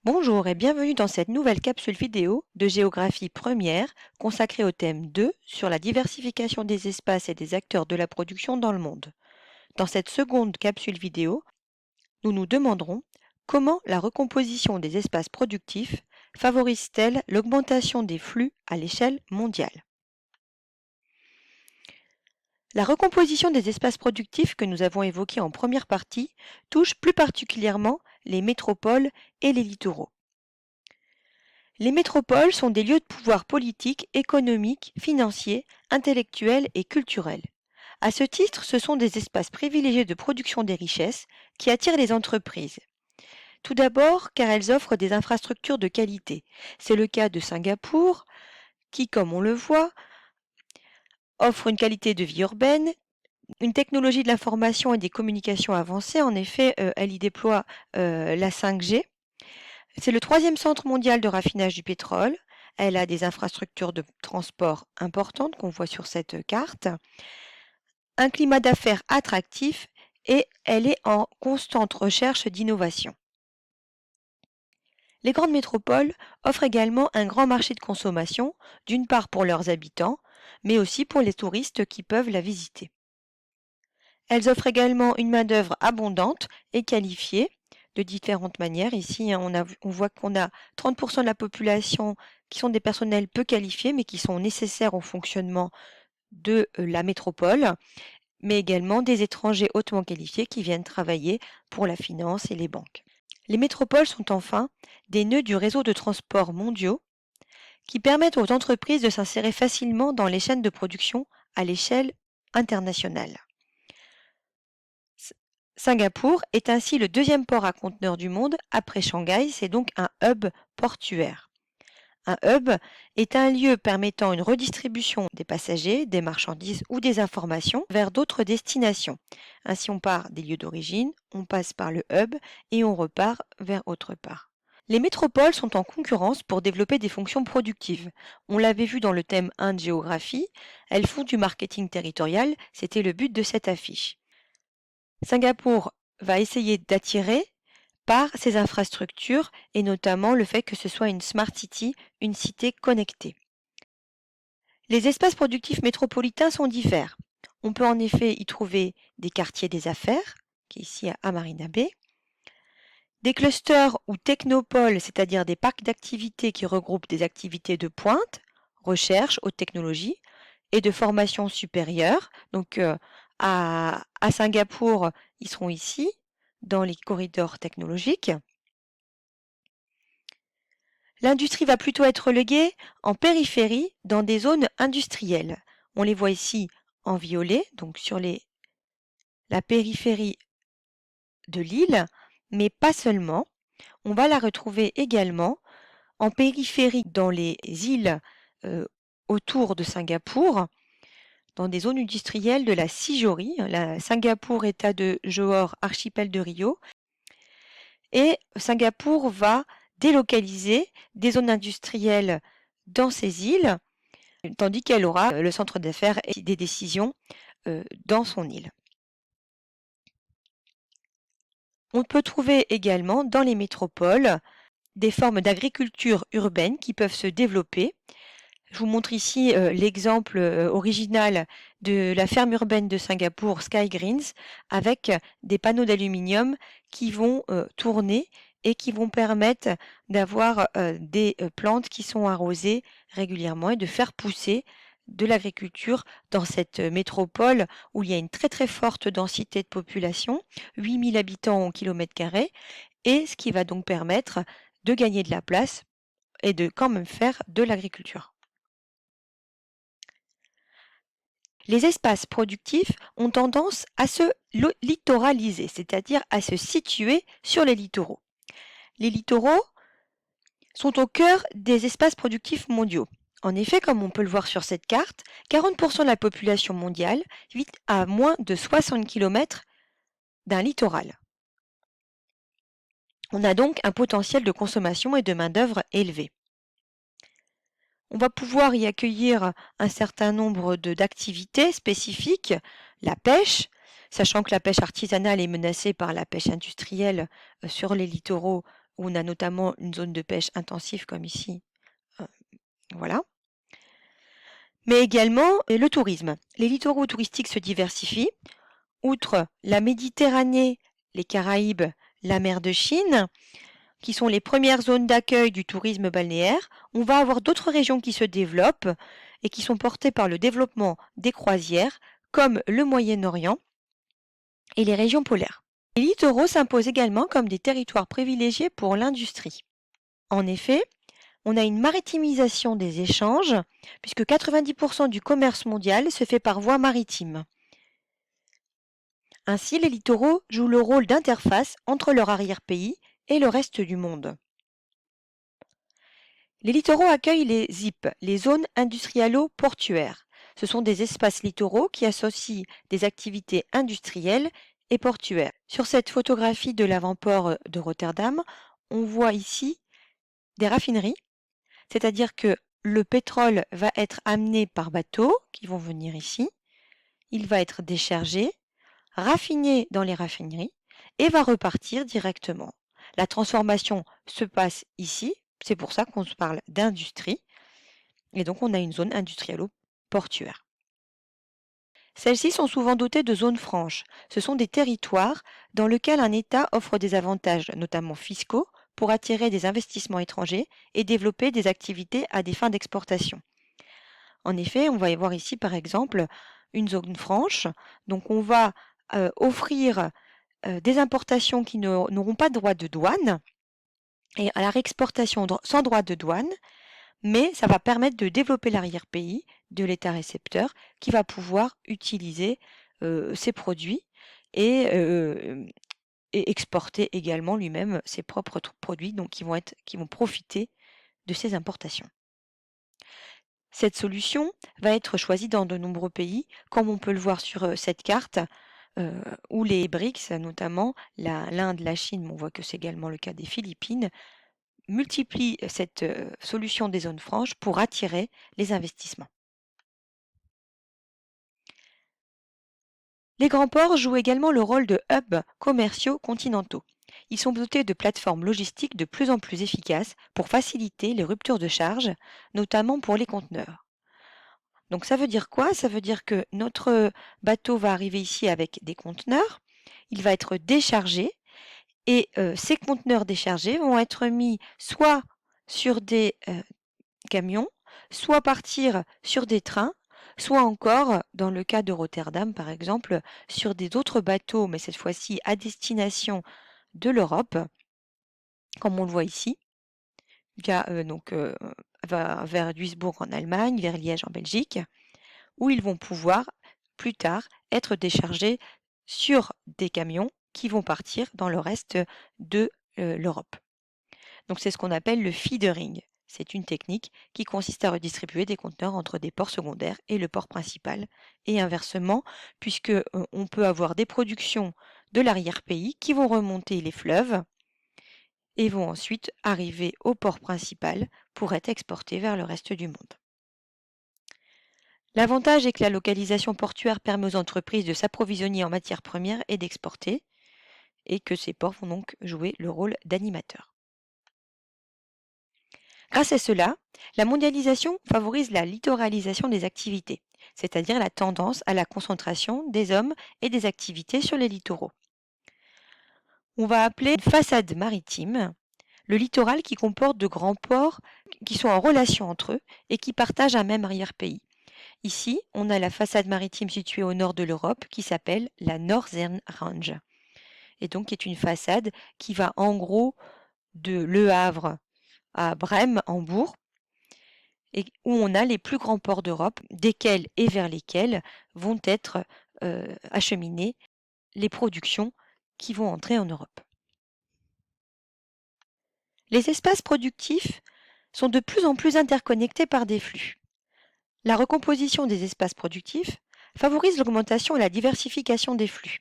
Bonjour et bienvenue dans cette nouvelle capsule vidéo de géographie première consacrée au thème 2 sur la diversification des espaces et des acteurs de la production dans le monde. Dans cette seconde capsule vidéo, nous nous demanderons comment la recomposition des espaces productifs favorise-t-elle l'augmentation des flux à l'échelle mondiale. La recomposition des espaces productifs que nous avons évoquée en première partie touche plus particulièrement les métropoles et les littoraux. Les métropoles sont des lieux de pouvoir politique, économique, financier, intellectuel et culturel. À ce titre, ce sont des espaces privilégiés de production des richesses qui attirent les entreprises. Tout d'abord, car elles offrent des infrastructures de qualité. C'est le cas de Singapour, qui, comme on le voit, offre une qualité de vie urbaine, une technologie de l'information et des communications avancées. En effet, elle y déploie la 5G. C'est le troisième centre mondial de raffinage du pétrole. Elle a des infrastructures de transport importantes qu'on voit sur cette carte, un climat d'affaires attractif et elle est en constante recherche d'innovation. Les grandes métropoles offrent également un grand marché de consommation, d'une part pour leurs habitants, mais aussi pour les touristes qui peuvent la visiter. Elles offrent également une main-d'œuvre abondante et qualifiée de différentes manières. Ici, hein, on voit qu'on a 30% de la population qui sont des personnels peu qualifiés, mais qui sont nécessaires au fonctionnement de la métropole, mais également des étrangers hautement qualifiés qui viennent travailler pour la finance et les banques. Les métropoles sont enfin des nœuds du réseau de transports mondiaux qui permettent aux entreprises de s'insérer facilement dans les chaînes de production à l'échelle internationale. Singapour est ainsi le deuxième port à conteneurs du monde après Shanghai, c'est donc un hub portuaire. Un hub est un lieu permettant une redistribution des passagers, des marchandises ou des informations vers d'autres destinations. Ainsi on part des lieux d'origine, on passe par le hub et on repart vers autre part. Les métropoles sont en concurrence pour développer des fonctions productives. On l'avait vu dans le thème 1 de géographie, elles font du marketing territorial, c'était le but de cette affiche. Singapour va essayer d'attirer par ses infrastructures et notamment le fait que ce soit une smart city, une cité connectée. Les espaces productifs métropolitains sont divers. On peut en effet y trouver des quartiers des affaires, qui est ici à Marina Bay, des clusters ou technopoles, c'est-à-dire des parcs d'activités qui regroupent des activités de pointe, recherche, haute technologie et de formation supérieure. Donc à Singapour, ils seront ici, dans les corridors technologiques. L'industrie va plutôt être reléguée en périphérie dans des zones industrielles. On les voit ici en violet, donc sur la périphérie de l'île, mais pas seulement. On va la retrouver également en périphérie dans les îles autour de Singapour, dans des zones industrielles de la Sijori, la Singapour, État de Johor, archipel de Rio. Et Singapour va délocaliser des zones industrielles dans ces îles, tandis qu'elle aura le centre d'affaires et des décisions dans son île. On peut trouver également dans les métropoles des formes d'agriculture urbaine qui peuvent se développer. Je vous montre ici l'exemple original de la ferme urbaine de Singapour, Sky Greens, avec des panneaux d'aluminium qui vont tourner et qui vont permettre d'avoir des plantes qui sont arrosées régulièrement et de faire pousser de l'agriculture dans cette métropole où il y a une très très forte densité de population, 8000 habitants au kilomètre carré, et ce qui va donc permettre de gagner de la place et de quand même faire de l'agriculture. Les espaces productifs ont tendance à se littoraliser, c'est-à-dire à se situer sur les littoraux. Les littoraux sont au cœur des espaces productifs mondiaux. En effet, comme on peut le voir sur cette carte, 40% de la population mondiale vit à moins de 60 km d'un littoral. On a donc un potentiel de consommation et de main-d'œuvre élevé. On va pouvoir y accueillir un certain nombre d'activités spécifiques, la pêche, sachant que la pêche artisanale est menacée par la pêche industrielle sur les littoraux où on a notamment une zone de pêche intensive comme ici. Voilà. Mais également le tourisme. Les littoraux touristiques se diversifient. Outre la Méditerranée, les Caraïbes, la mer de Chine, qui sont les premières zones d'accueil du tourisme balnéaire, on va avoir d'autres régions qui se développent et qui sont portées par le développement des croisières, comme le Moyen-Orient et les régions polaires. Les littoraux s'imposent également comme des territoires privilégiés pour l'industrie. En effet, on a une maritimisation des échanges, puisque 90% du commerce mondial se fait par voie maritime. Ainsi, les littoraux jouent le rôle d'interface entre leur arrière-pays et le reste du monde. Les littoraux accueillent les ZIP, les zones industrialo-portuaires. Ce sont des espaces littoraux qui associent des activités industrielles et portuaires. Sur cette photographie de l'avant-port de Rotterdam, on voit ici des raffineries, c'est-à-dire que le pétrole va être amené par bateau, qui vont venir ici, il va être déchargé, raffiné dans les raffineries et va repartir directement. La transformation se passe ici, c'est pour ça qu'on se parle d'industrie, et donc on a une zone industrialo-portuaire. Celles-ci sont souvent dotées de zones franches. Ce sont des territoires dans lesquels un État offre des avantages, notamment fiscaux, pour attirer des investissements étrangers et développer des activités à des fins d'exportation. En effet, on va y voir ici par exemple une zone franche, donc on va offrir des importations qui n'auront pas de droit de douane et à la réexportation sans droit de douane, mais ça va permettre de développer l'arrière-pays de l'État récepteur qui va pouvoir utiliser ces produits et exporter également lui-même ses propres produits, donc qui vont profiter de ces importations. Cette solution va être choisie dans de nombreux pays, comme on peut le voir sur cette carte, où les BRICS, notamment l'Inde, la Chine, mais on voit que c'est également le cas des Philippines, multiplient cette solution des zones franches pour attirer les investissements. Les grands ports jouent également le rôle de hubs commerciaux continentaux. Ils sont dotés de plateformes logistiques de plus en plus efficaces pour faciliter les ruptures de charge, notamment pour les conteneurs. Donc ça veut dire quoi? Ça veut dire que notre bateau va arriver ici avec des conteneurs, il va être déchargé et ces conteneurs déchargés vont être mis soit sur des camions, soit partir sur des trains, soit encore, dans le cas de Rotterdam par exemple, sur des autres bateaux, mais cette fois-ci à destination de l'Europe, comme on le voit ici, vers Duisbourg en Allemagne, vers Liège en Belgique, où ils vont pouvoir plus tard être déchargés sur des camions qui vont partir dans le reste de l'Europe. Donc c'est ce qu'on appelle le feedering. C'est une technique qui consiste à redistribuer des conteneurs entre des ports secondaires et le port principal, et inversement, puisque on peut avoir des productions de l'arrière-pays qui vont remonter les fleuves et vont ensuite arriver au port principal pour être exportées vers le reste du monde. L'avantage est que la localisation portuaire permet aux entreprises de s'approvisionner en matières premières et d'exporter, et que ces ports vont donc jouer le rôle d'animateurs. Grâce à cela, la mondialisation favorise la littoralisation des activités, c'est-à-dire la tendance à la concentration des hommes et des activités sur les littoraux. On va appeler une façade maritime le littoral qui comporte de grands ports qui sont en relation entre eux et qui partagent un même arrière-pays. Ici, on a la façade maritime située au nord de l'Europe qui s'appelle la Northern Range, et donc qui est une façade qui va en gros de Le Havre à Brême, Hambourg, et où on a les plus grands ports d'Europe, desquels et vers lesquels vont être acheminées les productions qui vont entrer en Europe. Les espaces productifs sont de plus en plus interconnectés par des flux. La recomposition des espaces productifs favorise l'augmentation et la diversification des flux.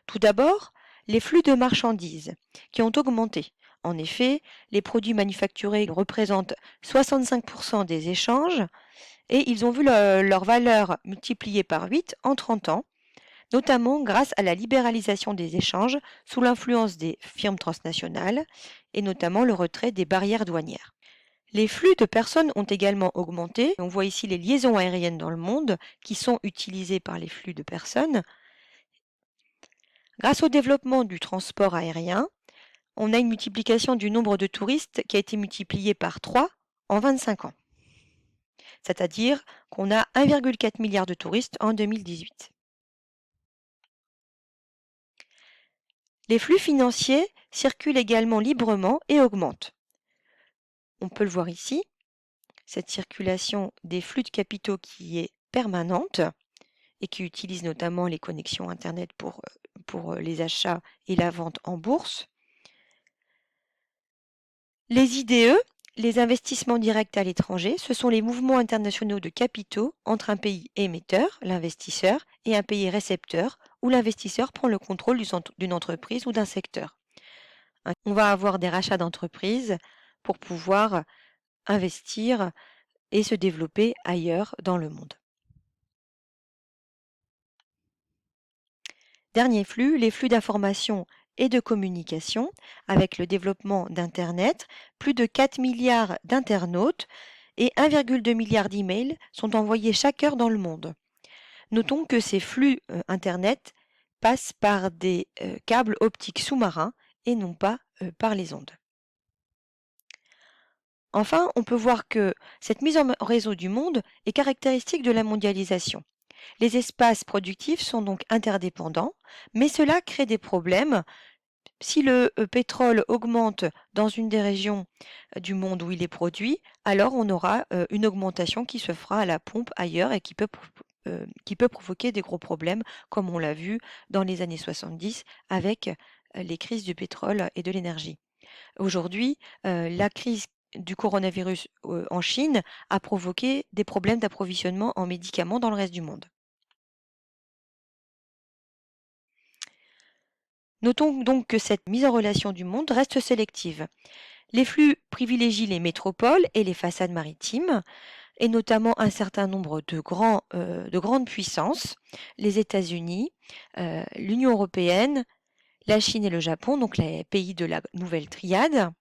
Tout d'abord, les flux de marchandises, qui ont augmenté. En effet, les produits manufacturés représentent 65% des échanges et ils ont vu leur valeur multipliée par 8 en 30 ans, notamment grâce à la libéralisation des échanges sous l'influence des firmes transnationales et notamment le retrait des barrières douanières. Les flux de personnes ont également augmenté. On voit ici les liaisons aériennes dans le monde qui sont utilisées par les flux de personnes. Grâce au développement du transport aérien, on a une multiplication du nombre de touristes qui a été multiplié par 3 en 25 ans. C'est-à-dire qu'on a 1,4 milliard de touristes en 2018. Les flux financiers circulent également librement et augmentent. On peut le voir ici, cette circulation des flux de capitaux qui est permanente et qui utilise notamment les connexions Internet pour les achats et la vente en bourse. Les IDE, les investissements directs à l'étranger, ce sont les mouvements internationaux de capitaux entre un pays émetteur, l'investisseur, et un pays récepteur, où l'investisseur prend le contrôle d'une entreprise ou d'un secteur. On va avoir des rachats d'entreprises pour pouvoir investir et se développer ailleurs dans le monde. Dernier flux, les flux d'information et de communication. Avec le développement d'Internet, plus de 4 milliards d'internautes et 1,2 milliard d'emails sont envoyés chaque heure dans le monde. Notons que ces flux Internet passent par des câbles optiques sous-marins et non pas par les ondes. Enfin, on peut voir que cette mise en réseau du monde est caractéristique de la mondialisation. Les espaces productifs sont donc interdépendants, mais cela crée des problèmes. Si le pétrole augmente dans une des régions du monde où il est produit, alors on aura une augmentation qui se fera à la pompe ailleurs et qui peut provoquer des gros problèmes, comme on l'a vu dans les années 70 avec les crises du pétrole et de l'énergie. Aujourd'hui, la crise du coronavirus en Chine a provoqué des problèmes d'approvisionnement en médicaments dans le reste du monde. Notons donc que cette mise en relation du monde reste sélective. Les flux privilégient les métropoles et les façades maritimes, et notamment un certain nombre de grandes puissances, les États-Unis, l'Union européenne, la Chine et le Japon, donc les pays de la nouvelle triade.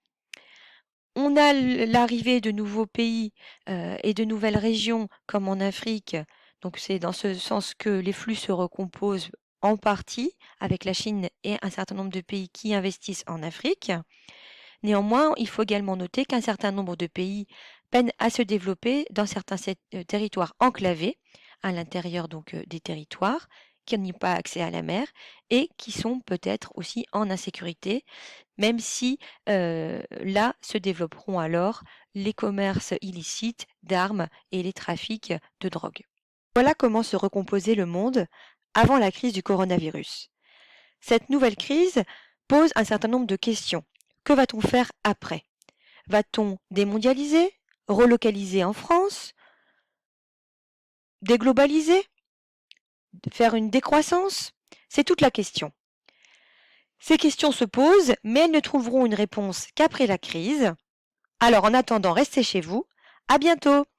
On a l'arrivée de nouveaux pays et de nouvelles régions comme en Afrique. Donc c'est dans ce sens que les flux se recomposent en partie avec la Chine et un certain nombre de pays qui investissent en Afrique. Néanmoins, il faut également noter qu'un certain nombre de pays peinent à se développer dans certains territoires enclavés, à l'intérieur donc des territoires, qui n'ont pas accès à la mer et qui sont peut-être aussi en insécurité, même si là se développeront alors les commerces illicites d'armes et les trafics de drogue. Voilà comment se recomposait le monde avant la crise du coronavirus. Cette nouvelle crise pose un certain nombre de questions. Que va-t-on faire après? Va-t-on démondialiser, relocaliser en France, déglobaliser, faire une décroissance? C'est toute la question. Ces questions se posent, mais elles ne trouveront une réponse qu'après la crise. Alors en attendant, restez chez vous. À bientôt!